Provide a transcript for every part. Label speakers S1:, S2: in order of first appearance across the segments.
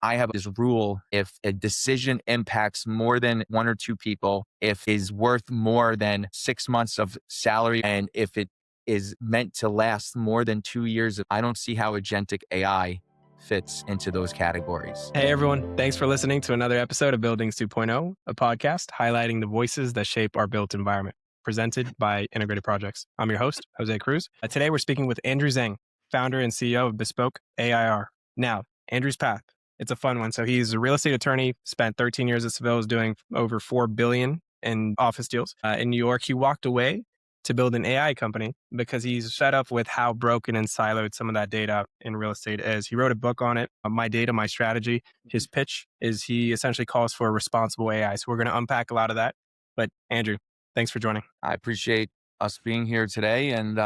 S1: I have this rule: if a decision impacts more than one or two people, if it is worth more than 6 months of salary, and if it is meant to last more than 2 years, I don't see how agentic AI fits into those categories.
S2: Hey, everyone. Thanks for listening to another episode of Buildings 2.0, a podcast highlighting the voices that shape our built environment, presented by Integrated Projects. I'm your host, Jose Cruz. Today, we're speaking with Andrew Zang, founder and CEO of Bespoke AIR. Now, Andrew's path, it's a fun one. So he's a real estate attorney, spent 13 years at Seville's doing over $4 billion in office deals. In New York, he walked away to build an AI company because he's fed up with how broken and siloed some of that data in real estate is. He wrote a book on it, My Data, My Strategy. His pitch is he essentially calls for responsible AI. So we're going to unpack a lot of that. But Andrew, thanks for joining.
S1: I appreciate us being here today and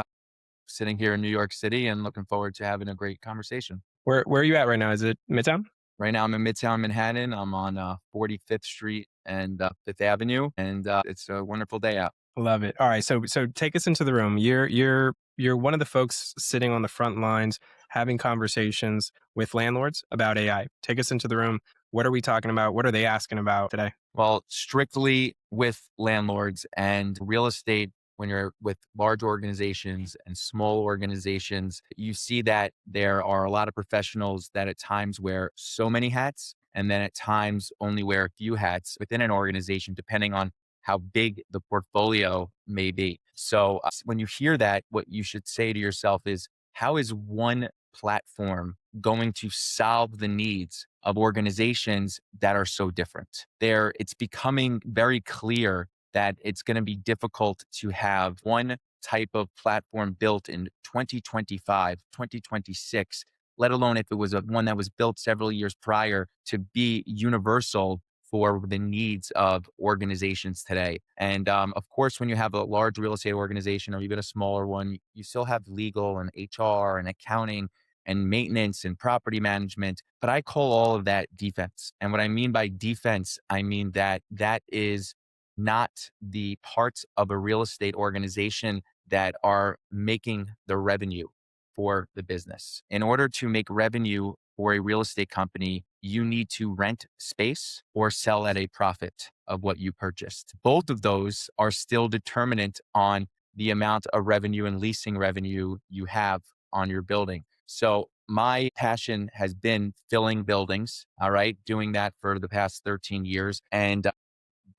S1: sitting here in New York City and looking forward to having a great conversation.
S2: Where are you at right now? Is it Midtown?
S1: Right now, I'm in Midtown Manhattan. I'm on 45th Street and 5th Avenue, and it's a wonderful day out.
S2: Love it. All right. So take us into the room. You're one of the folks sitting on the front lines having conversations with landlords about AI. Take us into the room. What are we talking about? What are they asking about today?
S1: Well, strictly with landlords and real estate, when you're with large organizations and small organizations, you see that there are a lot of professionals that at times wear so many hats, and then at times only wear a few hats within an organization, depending on how big the portfolio may be. So when you hear that, what you should say to yourself is, how is one platform going to solve the needs of organizations that are so different? It's becoming very clear that it's going to be difficult to have one type of platform built in 2025, 2026, let alone if it was one that was built several years prior, to be universal for the needs of organizations today. And of course, when you have a large real estate organization or even a smaller one, you still have legal and HR and accounting and maintenance and property management. But I call all of that defense. And what I mean by defense, I mean that is not the parts of a real estate organization that are making the revenue for the business. In order to make revenue for a real estate company, you need to rent space or sell at a profit of what you purchased. Both of those are still determinant on the amount of revenue and leasing revenue you have on your building. So my passion has been filling buildings, all right, doing that for the past 13 years. And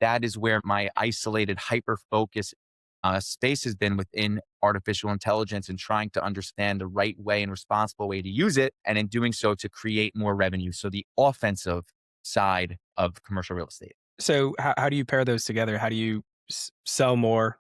S1: that is where my isolated hyper-focus space has been within artificial intelligence and trying to understand the right way and responsible way to use it. And in doing so, to create more revenue. So the offensive side of commercial real estate.
S2: So how do you pair those together? How do you sell more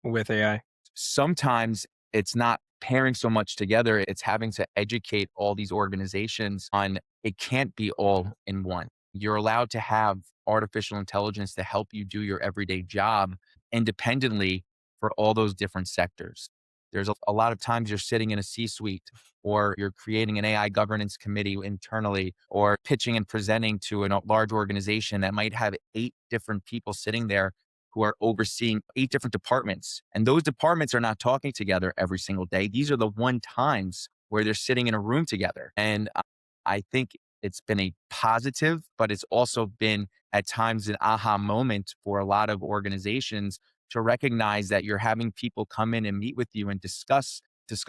S2: with AI?
S1: Sometimes it's not pairing so much together. It's having to educate all these organizations on it can't be all in one. You're allowed to have artificial intelligence to help you do your everyday job independently for all those different sectors. There's a lot of times you're sitting in a C-suite, or you're creating an AI governance committee internally, or pitching and presenting to a large organization that might have 8 different people sitting there who are overseeing 8 different departments. And those departments are not talking together every single day. These are the one times where they're sitting in a room together. And I think it's been a positive, but it's also been at times an aha moment for a lot of organizations to recognize that you're having people come in and meet with you and discuss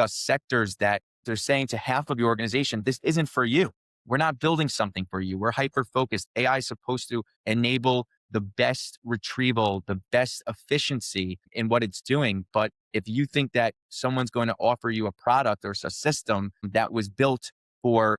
S1: sectors that they're saying to half of your organization, this isn't for you. We're not building something for you. We're hyper-focused. AI is supposed to enable the best retrieval, the best efficiency in what it's doing. But if you think that someone's going to offer you a product or a system that was built for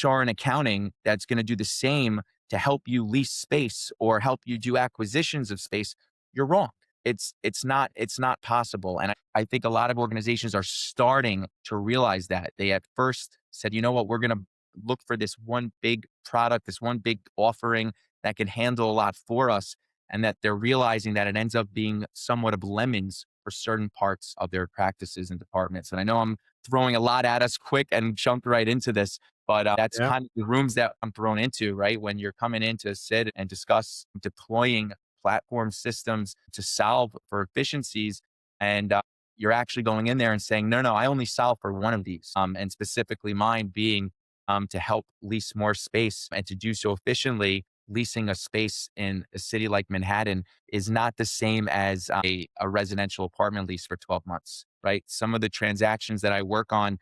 S1: HR and accounting that's going to do the same to help you lease space or help you do acquisitions of space, you're wrong. It's not possible. And I think a lot of organizations are starting to realize that. They at first said, you know what, we're going to look for this one big product, this one big offering that can handle a lot for us, and that they're realizing that it ends up being somewhat of lemons for certain parts of their practices and departments. And I know I'm throwing a lot at us quick and jumped right into this, but that's
S2: Yeah.
S1: kind of the rooms that I'm thrown into, right? When you're coming in to sit and discuss deploying platform systems to solve for efficiencies, and you're actually going in there and saying, no, I only solve for one of these, and specifically mine being to help lease more space and to do so efficiently. Leasing a space in a city like Manhattan is not the same as a residential apartment lease for 12 months, right? Some of the transactions that I work on,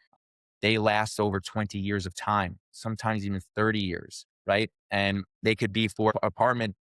S1: they last over 20 years of time, sometimes even 30 years, right? And they could be for an apartment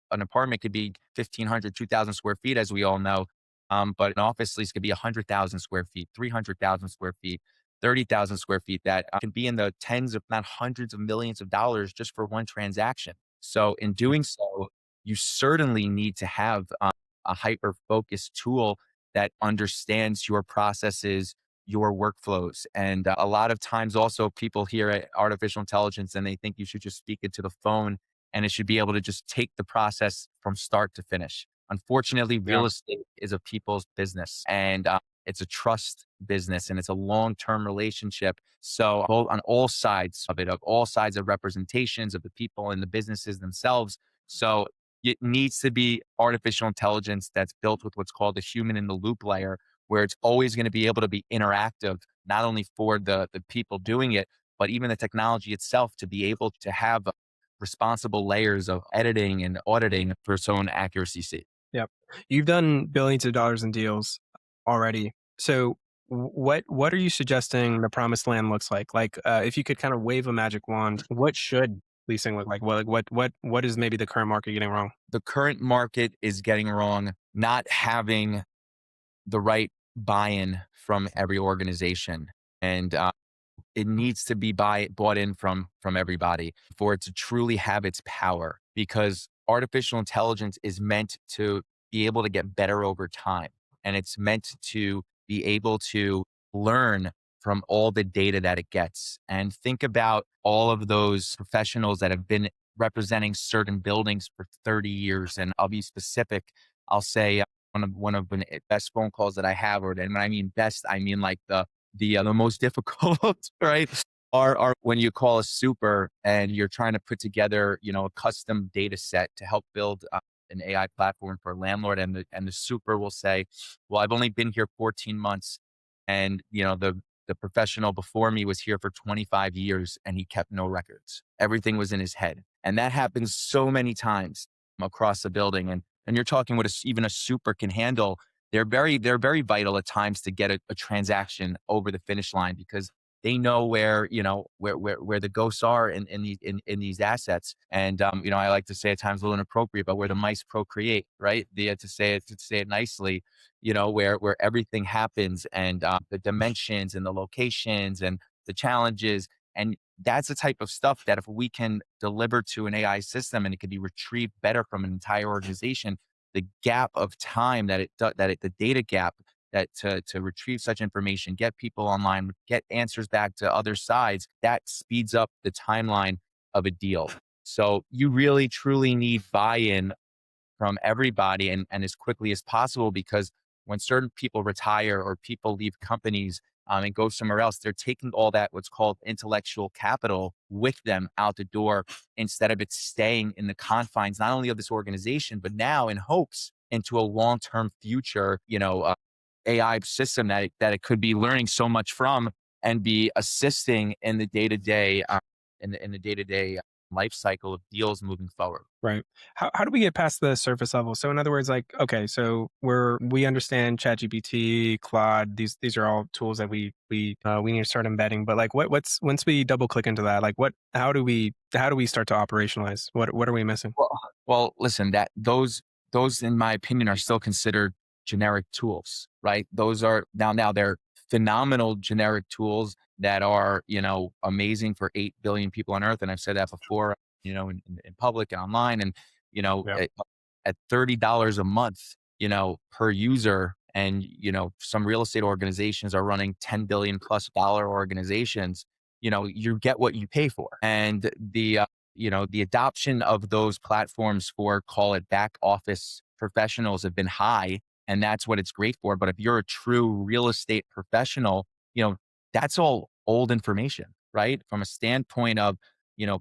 S1: could be 1,500, 2,000 square feet, as we all know. But an office lease could be 100,000 square feet, 300,000 square feet, 30,000 square feet that can be in the tens, if not hundreds of millions of dollars just for one transaction. So in doing so, you certainly need to have a hyper focused tool that understands your processes, your workflows. And a lot of times also people hear artificial intelligence and they think you should just speak it to the phone and it should be able to just take the process from start to finish. Unfortunately,
S2: Yeah.
S1: real estate is a people's business and it's a trust business and it's a long-term relationship. So both on all sides of it, of all sides of representations of the people and the businesses themselves. So it needs to be artificial intelligence that's built with what's called a human in the loop layer, where it's always going to be able to be interactive, not only for the people doing it, but even the technology itself to be able to have responsible layers of editing and auditing for its own accuracy.
S2: Yep. You've done billions of dollars in deals already. So what are you suggesting the promised land looks like? Like, if you could kind of wave a magic wand, what should leasing look like? What is maybe the current market getting wrong?
S1: The current market is getting wrong, not having the right buy-in from every organization. And it needs to be bought in from everybody for it to truly have its power, because artificial intelligence is meant to be able to get better over time, and it's meant to be able to learn from all the data that it gets. And think about all of those professionals that have been representing certain buildings for 30 years. And I'll be specific. I'll say one of the best phone calls that I have, or and when I mean best, I mean like the most difficult, right? Are when you call a super and you're trying to put together, a custom data set to help build an AI platform for a landlord, and the super will say, "Well, I've only been here 14 months, and the professional before me was here for 25 years, and he kept no records. Everything was in his head." And that happens so many times across the building, and you're talking what even a super can handle. They're very vital at times to get a transaction over the finish line, because they know where the ghosts are in these assets. And I like to say at times a little inappropriate, but where the mice procreate, right? To say it nicely, where everything happens, and the dimensions and the locations and the challenges. And that's the type of stuff that if we can deliver to an AI system and it can be retrieved better from an entire organization, the gap of time the data gap that to retrieve such information, get people online, get answers back to other sides, that speeds up the timeline of a deal. So you really truly need buy-in from everybody, and as quickly as possible, because when certain people retire or people leave companies and go somewhere else, they're taking all that what's called intellectual capital with them out the door, instead of it staying in the confines not only of this organization but now in hopes into a long-term future AI system that it could be learning so much from and be assisting in the day-to-day in the day-to-day life cycle of deals moving forward.
S2: Right. How do we get past the surface level? So in other words, like, okay, so we understand ChatGPT, Claude, these are all tools that we need to start embedding. But like what's once we double click into that, like how do we start to operationalize? What are we missing?
S1: Well, listen, that those in my opinion are still considered generic tools, right? Those are now they're phenomenal generic tools that are, amazing for 8 billion people on earth. And I've said that before, in public and online. And,
S2: Yeah.
S1: at $30 a month, per user. And, some real estate organizations are running 10 billion plus dollar organizations. You get what you pay for. And the adoption of those platforms for, call it, back office professionals have been high, and that's what it's great for. But if you're a true real estate professional, that's all old information, right? From a standpoint of,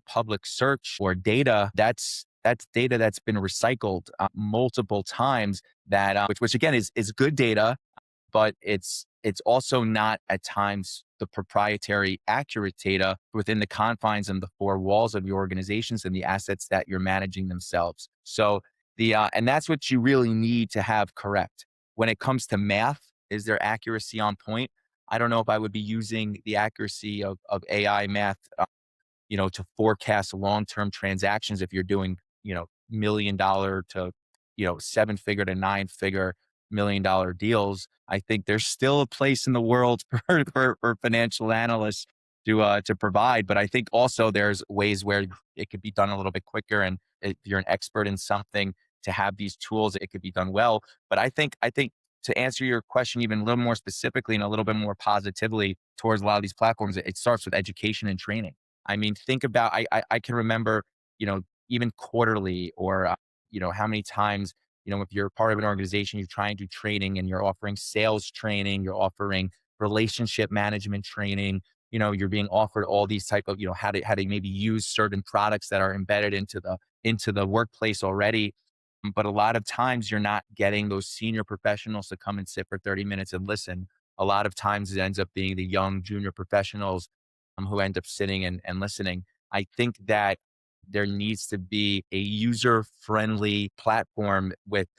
S1: public search or data, that's data that's been recycled multiple times, that which again is good data, but it's it's also not at times the proprietary accurate data within the confines and the four walls of your organizations and the assets that you're managing themselves. So and that's what you really need to have correct. When it comes to math, is there accuracy on point? I don't know if I would be using the accuracy of AI math, to forecast long-term transactions if you're doing, $1 million to, seven figure to nine figure $1 million deals. I think there's still a place in the world for financial analysts to provide. But I think also there's ways where it could be done a little bit quicker. And if you're an expert in something, to have these tools, it could be done well. But I think to answer your question even a little more specifically and a little bit more positively towards a lot of these platforms, it starts with education and training. I mean, think about I can remember, even quarterly or how many times, if you're part of an organization, you're trying to do training and you're offering sales training, you're offering relationship management training, you're being offered all these type of, how to maybe use certain products that are embedded into the workplace already. But a lot of times you're not getting those senior professionals to come and sit for 30 minutes and listen. A lot of times it ends up being the young junior professionals who end up sitting and listening. I think that there needs to be a user friendly platform with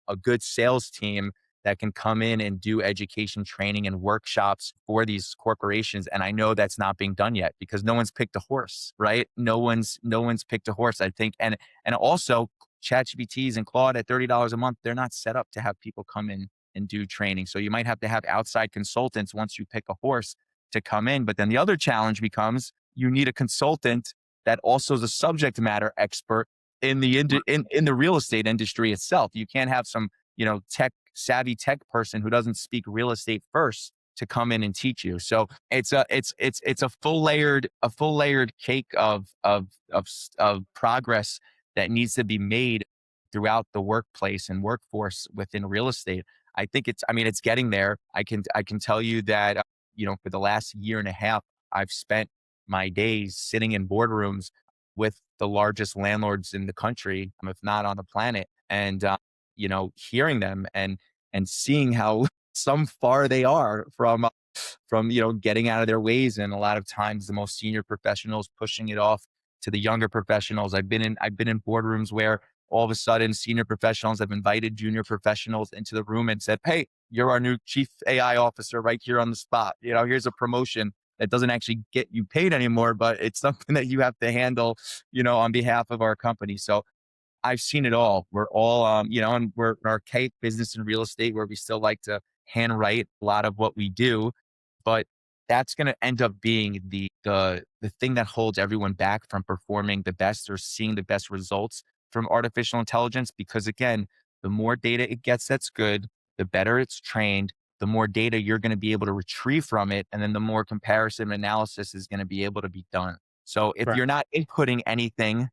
S1: a good sales team that can come in and do education training and workshops for these corporations. And I know that's not being done yet because no one's picked a horse, right? No one's picked a horse, I think. And also ChatGPTs and Claude at $30 a month, they're not set up to have people come in and do training. So you might have to have outside consultants once you pick a horse to come in. But then the other challenge becomes you need a consultant that also is a subject matter expert in the real estate industry itself. You can't have some, tech person who doesn't speak real estate first to come in and teach you. So it's a full layered cake of progress that needs to be made throughout the workplace and workforce within real estate. I mean, it's getting there. I can tell you that, for the last year and a half, I've spent my days sitting in boardrooms with the largest landlords in the country, if not on the planet, and hearing them and seeing how some far they are from getting out of their ways, and a lot of times the most senior professionals pushing it off to the younger professionals. I've been in boardrooms where all of a sudden senior professionals have invited junior professionals into the room and said, "Hey, you're our new chief AI officer right here on the spot. Here's a promotion that doesn't actually get you paid anymore, but it's something that you have to handle, on behalf of our company." So I've seen it all. We're all, and we're an archaic business in real estate where we still like to handwrite a lot of what we do, but that's going to end up being the thing that holds everyone back from performing the best or seeing the best results from artificial intelligence. Because again, the more data it gets that's good, the better it's trained, the more data you're going to be able to retrieve from it, and then the more comparison analysis is going to be able to be done. So if
S2: Right.
S1: you're not inputting anything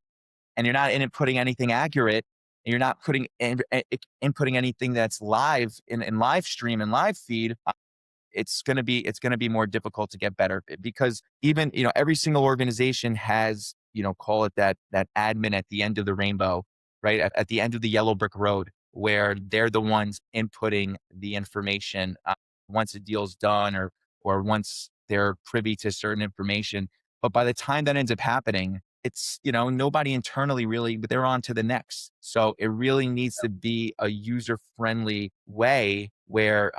S1: and you're not inputting anything accurate, and you're not inputting anything that's live in live stream and live feed, it's gonna be more difficult to get better because even every single organization has call it that admin at the end of the rainbow, right at the end of the yellow brick road where they're the ones inputting the information once a deal's done or once they're privy to certain information. But by the time that ends up happening, it's nobody internally really, but they're on to the next. So it really needs to be a user friendly way where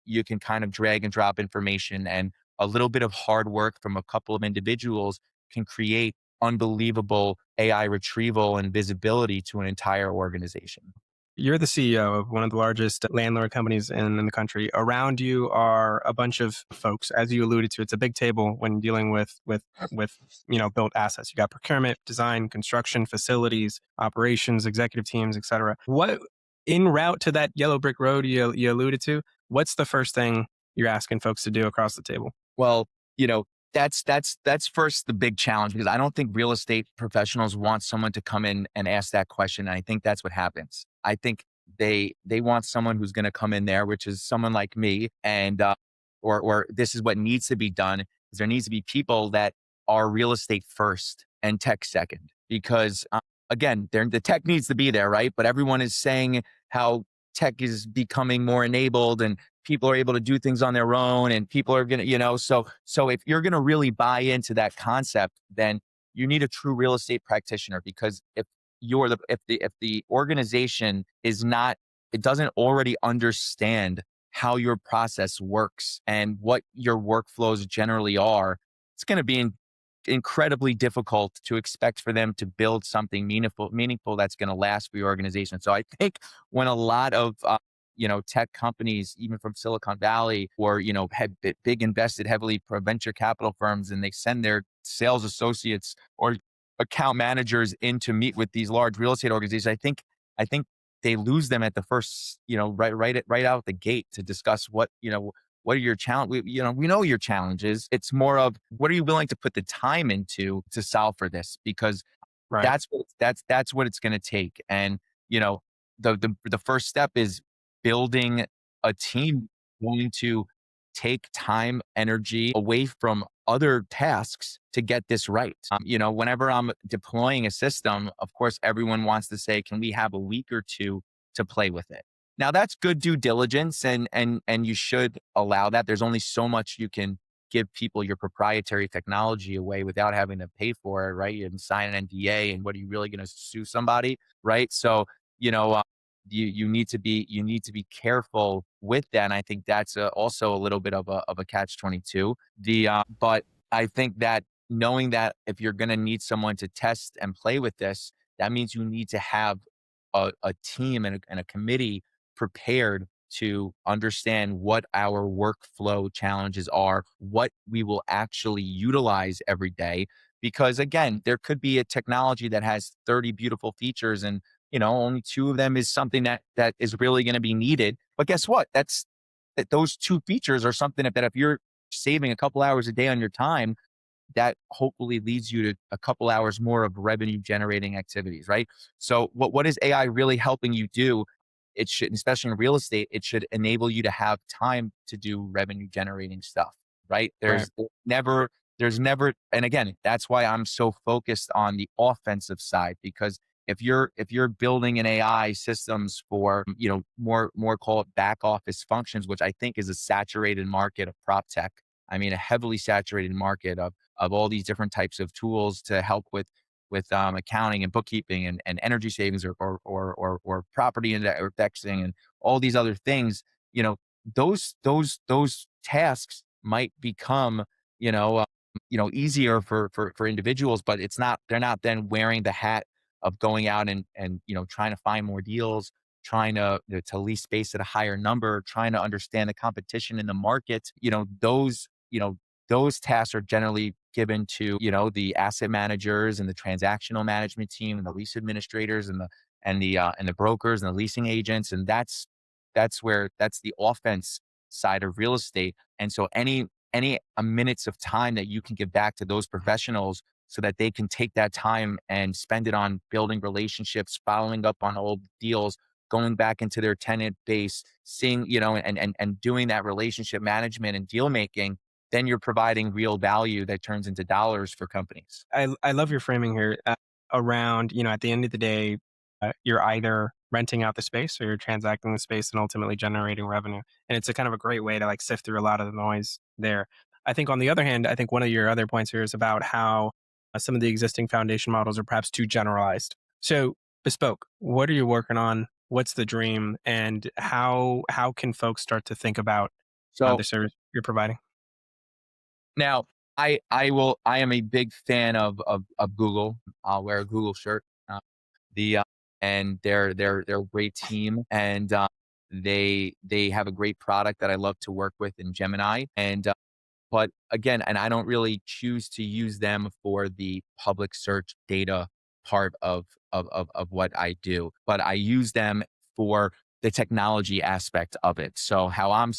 S1: you can kind of drag and drop information, and a little bit of hard work from a couple of individuals can create unbelievable AI retrieval and visibility to an entire organization.
S2: You're the CEO of one of the largest landlord companies in the country. Around you are a bunch of folks, as you alluded to. It's a big table when dealing with built assets. You got procurement, design, construction, facilities, operations, executive teams, etc. What en route to that yellow brick road you alluded to? What's the first thing you're asking folks to do across the table?
S1: Well, you know, that's first the big challenge because I don't think real estate professionals want someone to come in and ask that question. And I think that's what happens. I think they want someone who's going to come in there, which is someone like me, and or this is what needs to be done. Is there needs to be people that are real estate first and tech second because again, the tech needs to be there, right? But everyone is saying how tech is becoming more enabled and people are able to do things on their own and people are going to, so if you're going to really buy into that concept, then you need a true real estate practitioner, because if the organization is not, it doesn't already understand how your process works and what your workflows generally are, it's going to be incredibly difficult to expect for them to build something meaningful that's going to last for your organization. So I think when a lot of tech companies, even from Silicon Valley, or have big invested heavily for venture capital firms, and they send their sales associates or account managers in to meet with these large real estate organizations, I think they lose them at the first, right out the gate, to discuss what are your challenge. We know your challenges. It's more of, what are you willing to put the time into to solve for this? Because
S2: Right.
S1: that's what it's going to take. And you know, the first step is building a team going to take time, energy away from other tasks to get this right. Whenever I'm deploying a system, of course, everyone wants to say, "Can we have a week or two to play with it?" Now, that's good due diligence, and you should allow that. There's only so much you can give people your proprietary technology away without having to pay for it, right? And sign an NDA, and what, are you really going to sue somebody, right? So, you know, uh, you need to be careful with that. And I think that's also a little bit of a catch 22. But I think that knowing that if you're going to need someone to test and play with this, that means you need to have a team and a committee prepared to understand what our workflow challenges are, what we will actually utilize every day. Because again, there could be a technology that has 30 beautiful features, and only two of them is something that is really going to be needed. But guess what? Those two features are something that if you're saving a couple hours a day on your time, that hopefully leads you to a couple hours more of revenue generating activities, right? So what is AI really helping you do? It should, especially in real estate, it should enable you to have time to do revenue generating stuff, right?
S2: Right.
S1: There's never, and again, that's why I'm so focused on the offensive side, because if you're building an AI systems for, more call it back office functions, which I think is a saturated market of prop tech. I mean, a heavily saturated market of all these different types of tools to help with accounting and bookkeeping and energy savings, or property indexing and all these other things. Those tasks might become easier for individuals, but they're not then wearing the hat of going out and trying to find more deals, trying to lease space at a higher number, trying to understand the competition in the market. Those tasks are generally given to, the asset managers and the transactional management team and the lease administrators and the brokers and the leasing agents. And that's the offense side of real estate. And so any minutes of time that you can give back to those professionals, so that they can take that time and spend it on building relationships, following up on old deals, going back into their tenant base, seeing, and doing that relationship management and deal making, then you're providing real value that turns into dollars for companies.
S2: I love your framing here around, at the end of the day, you're either renting out the space or you're transacting the space and ultimately generating revenue. And it's a kind of a great way to like sift through a lot of the noise there. I think on the other hand, I think one of your other points here is about how some of the existing foundation models are perhaps too generalized. So Bespoke, what are you working on? What's the dream, and how can folks start to think about the
S1: So
S2: service you're providing?
S1: now, I am a big fan of Google. I'll wear a Google shirt. The and they're a great team, and they have a great product that I love to work with in Gemini. And but again, and I don't really choose to use them for the public search data part of what I do, but I use them for the technology aspect of it. So how I'm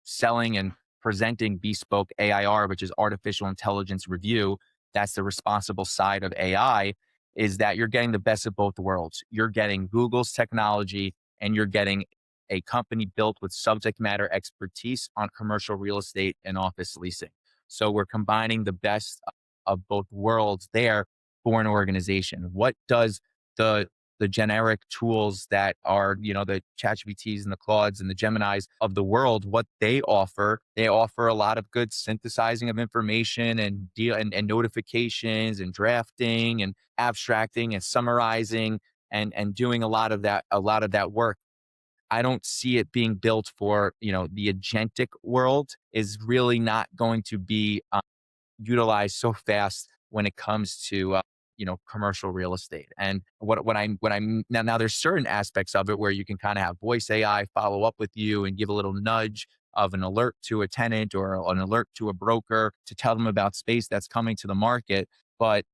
S1: selling and presenting Bespoke AIR, which is artificial intelligence review, that's the responsible side of AI, is that you're getting the best of both worlds. You're getting Google's technology, and you're getting a company built with subject matter expertise on commercial real estate and office leasing. So we're combining the best of both worlds there for an organization. What does the the generic tools that are, the ChatGPTs and the Claudes and the Geminis of the world, what they offer a lot of good synthesizing of information and and notifications and drafting and abstracting and summarizing and doing a lot of that work. I don't see it being built for, the agentic world is really not going to be utilized so fast when it comes to commercial real estate. And what I'm now there's certain aspects of it where you can kind of have voice AI follow up with you and give a little nudge of an alert to a tenant or an alert to a broker to tell them about space that's coming to the market. But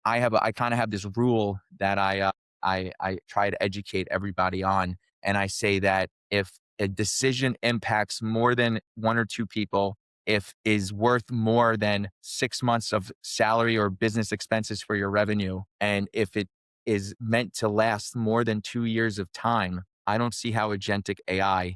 S1: I kind of have this rule that I try to educate everybody on, and I say that if a decision impacts more than one or two people, if is worth more than 6 months of salary or business expenses for your revenue, and if it is meant to last more than 2 years of time, I don't see how agentic AI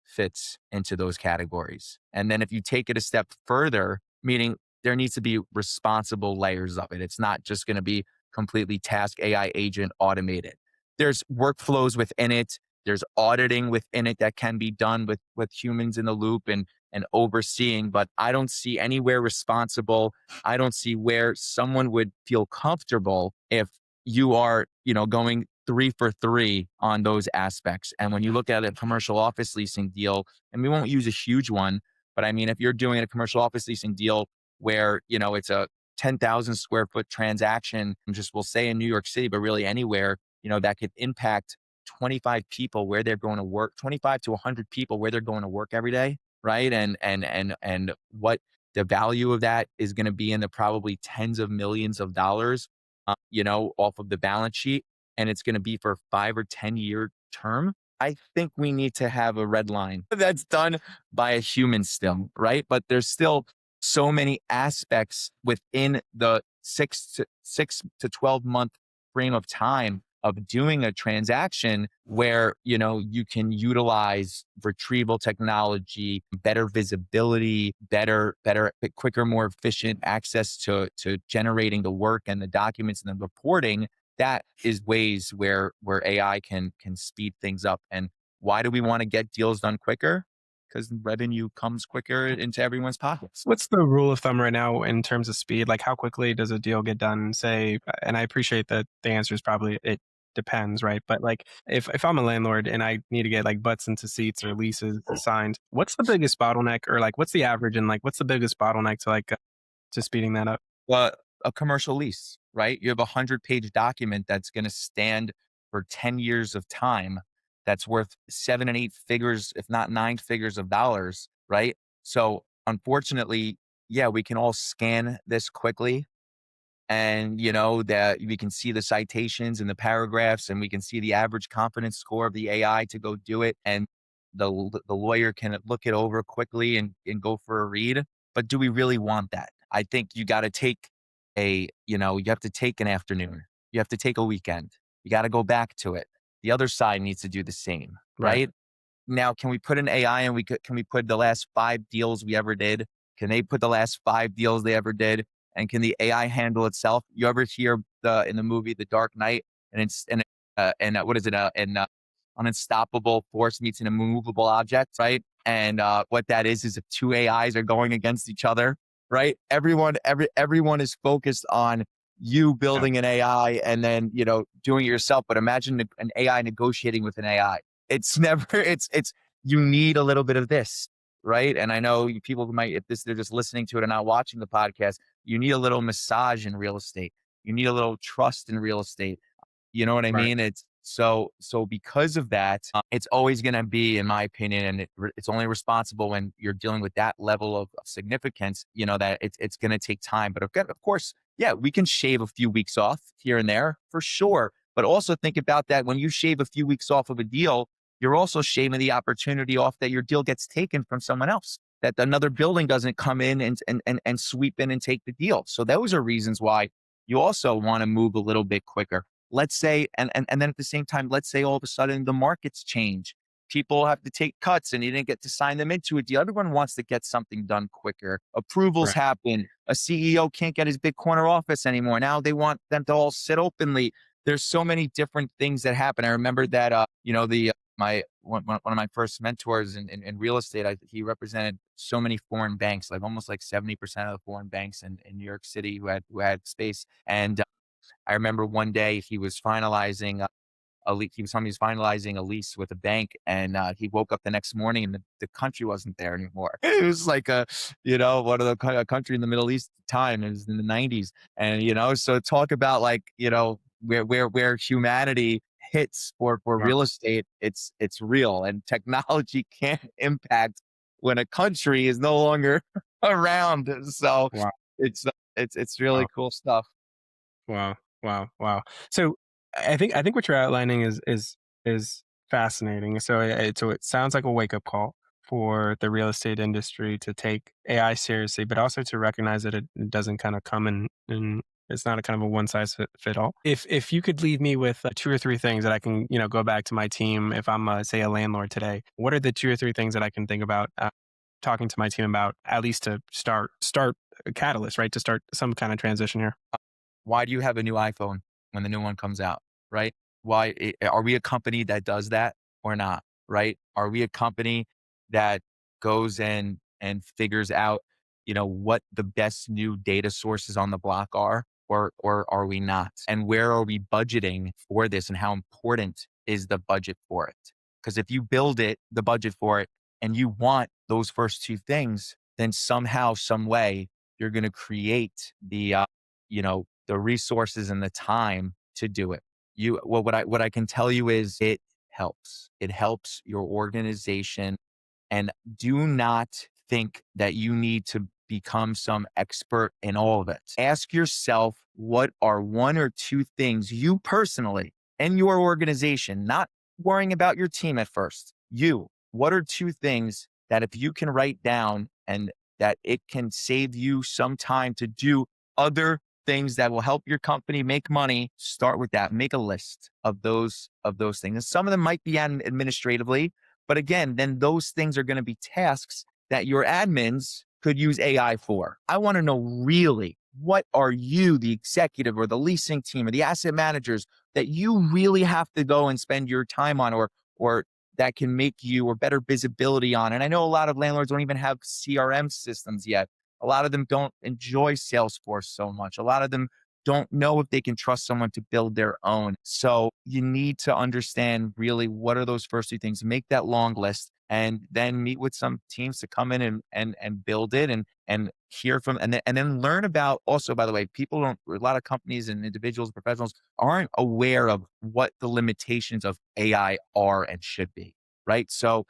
S1: fits into those categories. And then if you take it a step further, meaning there needs to be responsible layers of it. It's not just going to be completely task AI agent automated. There's workflows within it. There's auditing within it that can be done with humans in the loop and overseeing, but I don't see anywhere responsible. I don't see where someone would feel comfortable if you are, going 3 for 3 on those aspects. And when you look at a commercial office leasing deal, and we won't use a huge one, but I mean, if you're doing a commercial office leasing deal where, it's a 10,000 square foot transaction, just we'll say in New York City, but really anywhere, that could impact 25 people where they're going to work, 25 to 100 people where they're going to work every day, right? And what the value of that is going to be in the probably tens of millions of dollars, off of the balance sheet, and it's going to be for 5 or 10 year term. I think we need to have a red line that's done by a human still, right? But there's still so many aspects within the 6 to 12 month frame of time of doing a transaction where you can utilize retrieval technology, better visibility, better quicker, more efficient access to generating the work and the documents and the reporting. That is ways where AI can speed things up. And why do we want to get deals done quicker? Because revenue comes quicker into everyone's pockets.
S2: What's the rule of thumb right now in terms of speed? Like, how quickly does a deal get done? Say, and I appreciate that the answer is probably it depends, right? But like, if I'm a landlord and I need to get like butts into seats or leases signed, what's the biggest bottleneck, or like, what's the average, and like, what's the biggest bottleneck to like to speeding that up?
S1: Well, a commercial lease, right? You have 100-page document that's going to stand for 10 years of time, that's worth 7 and 8 figures, if not 9 figures of dollars, right? So unfortunately, yeah, we can all scan this quickly, and that we can see the citations and the paragraphs, and we can see the average confidence score of the AI to go do it, and the lawyer can look it over quickly and go for a read. But do we really want that? I think you got to take you have to take an afternoon, you have to take a weekend, you got to go back to it. The other side needs to do the same,
S2: Right.
S1: right? Now, can we put an AI and can we put the last 5 deals we ever did? Can they put the last 5 deals they ever did? And can the AI handle itself? You ever hear in the movie The Dark Knight, what is it? An unstoppable force meets an immovable object, right? And what that is if two AIs are going against each other, right? Everyone is focused on you
S2: Yeah.
S1: building an AI and then doing it yourself. But imagine an AI negotiating with an AI. It's never. It's you need a little bit of this, right? And I know people might, if they're just listening to it and not watching the podcast, you need a little massage in real estate. You need a little trust in real estate. You know what I
S2: Right.
S1: mean? It's so because of that, it's always going to be, in my opinion, and it's only responsible when you're dealing with that level of significance. That it's going to take time. But of course, yeah, we can shave a few weeks off here and there for sure. But also think about that when you shave a few weeks off of a deal, you're also shaving the opportunity off that your deal gets taken from someone else. That another building doesn't come in and sweep in and take the deal. So those are reasons why you also want to move a little bit quicker. Let's say, and then at the same time, let's say all of a sudden the markets change. People have to take cuts and you didn't get to sign them into a deal. Everyone wants to get something done quicker. Approvals
S2: Right.
S1: happen. A CEO can't get his big corner office anymore. Now they want them to all sit openly. there's so many different things that happen. I remember that, my one of my first mentors in real estate, he represented so many foreign banks, like almost like 70% of the foreign banks in New York City who had space. And I remember one day he was finalizing he was telling me he was finalizing a lease with a bank, and he woke up the next morning and the country wasn't there anymore. It was like one of a country in the Middle East at the time. It was in the 90s, and so talk about like where humanity hits for
S2: Wow.
S1: real estate. It's real, and technology can't impact when a country is no longer around. So
S2: Wow.
S1: it's really
S2: Wow.
S1: cool stuff.
S2: Wow. Wow. Wow. So I think what you're outlining is fascinating. So it sounds like a wake up call for the real estate industry to take AI seriously, but also to recognize that it doesn't kind of come in it's not a kind of a one size fit all. If you could leave me with two or three things that I can go back to my team if I'm say a landlord today, what are the two or three things that I can think about talking to my team about at least to start a catalyst, right? To start some kind of transition here.
S1: Why do you have a new iPhone when the new one comes out, right? Are we a company that does that or not, right? Are we a company that goes in and figures out, what the best new data sources on the block are, or are we not? And where are we budgeting for this, and how important is the budget for it? Because if you build the budget for it, and you want those first two things, then somehow, some way, you're going to create the resources and the time to do it. What I can tell you is it helps. It helps your organization, and do not think that you need to become some expert in all of it. Ask yourself, what are one or two things you personally and your organization, not worrying about your team at first, what are two things that if you can write down and that it can save you some time to do other things that will help your company make money? Start with that. Make a list of those things. And some of them might be administratively, but again, then those things are going to be tasks that your admins could use AI for. I want to know really, what are you, the executive or the leasing team or the asset managers, that you really have to go and spend your time on, or that can make you, or better visibility on. And I know a lot of landlords don't even have CRM systems yet. A lot of them don't enjoy Salesforce so much. A lot of them don't know if they can trust someone to build their own. So you need to understand really, what are those first two things. Make that long list, and then meet with some teams to come in and build it, and hear from, and then learn about. Also, by the way, people don't, a lot of companies and individuals, professionals aren't aware of what the limitations of AI are and should be. Right. So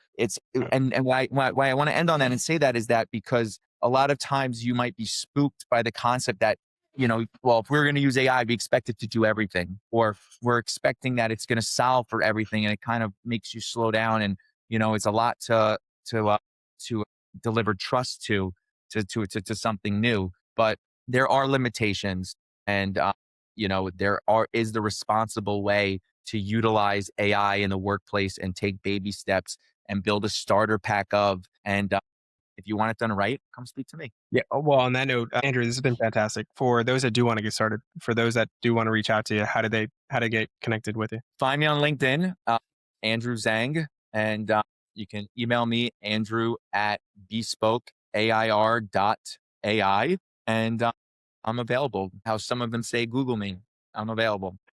S1: and why I want to end on that and say that is that because a lot of times you might be spooked by the concept that, well, if we're going to use AI, we expect it to do everything, or we're expecting that it's going to solve for everything. And it kind of makes you slow down. And, it's a lot to deliver trust to something new, but there are limitations, and, is the responsible way to utilize AI in the workplace and take baby steps and build a starter pack and if you want it done right, come speak to me.
S2: Yeah. Well, on that note, Andrew, this has been fantastic. For those that do want to get started, for those that do want to reach out to you, how to get connected with you?
S1: Find me on LinkedIn, Andrew Zang, and you can email me, Andrew at bespokeair.ai, and I'm available. How some of them say, Google me. I'm available.